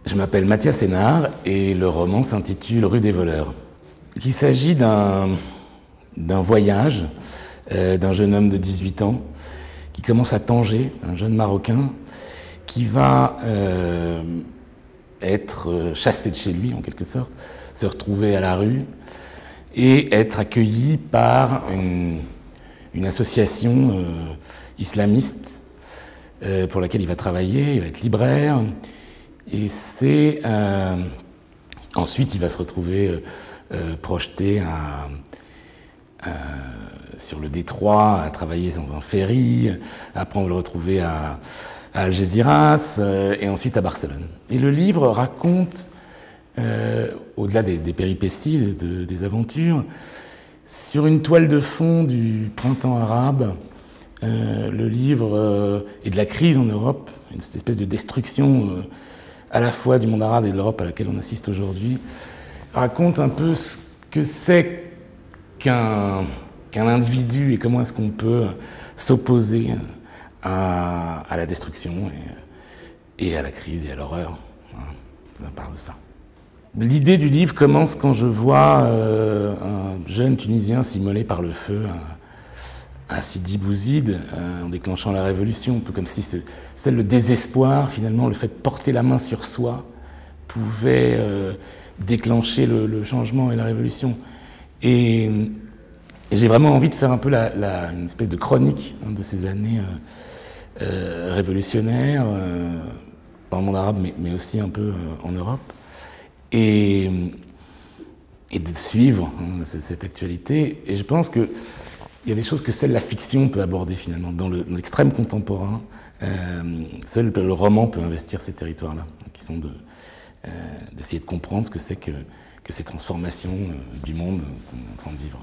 Je m'appelle Mathias Hénard et le roman s'intitule Rue des voleurs. Il s'agit d'un voyage d'un jeune homme de 18 ans qui commence à Tanger, un jeune Marocain, qui va être chassé de chez lui en quelque sorte, se retrouver à la rue et être accueilli par une association islamiste pour laquelle il va travailler, il va être libraire. Et c'est ensuite il va se retrouver projeté sur le détroit, à travailler dans un ferry. Après on va le retrouver à Algeciras et ensuite à Barcelone. Et le livre raconte, au-delà des péripéties, des aventures, sur une toile de fond du printemps arabe, le livre et de la crise en Europe, cette espèce de destruction à la fois du monde arabe et de l'Europe à laquelle on assiste aujourd'hui, raconte un peu ce que c'est qu'un individu et comment est-ce qu'on peut s'opposer à la destruction et à la crise et à l'horreur. Ça parle de ça. L'idée du livre commence quand je vois un jeune Tunisien s'immolé par le feu à Sidi Bouzid, en déclenchant la révolution, un peu comme si c'est le désespoir, finalement, le fait de porter la main sur soi pouvait déclencher le changement et la révolution. Et j'ai vraiment envie de faire un peu une espèce de chronique de ces années révolutionnaires, dans le monde arabe, mais aussi un peu en Europe, et de suivre cette actualité. Et je pense que il y a des choses que seule la fiction peut aborder finalement. Dans l'extrême contemporain, seul le roman peut investir ces territoires-là, qui sont d'essayer de comprendre ce que c'est que ces transformations du monde qu'on est en train de vivre.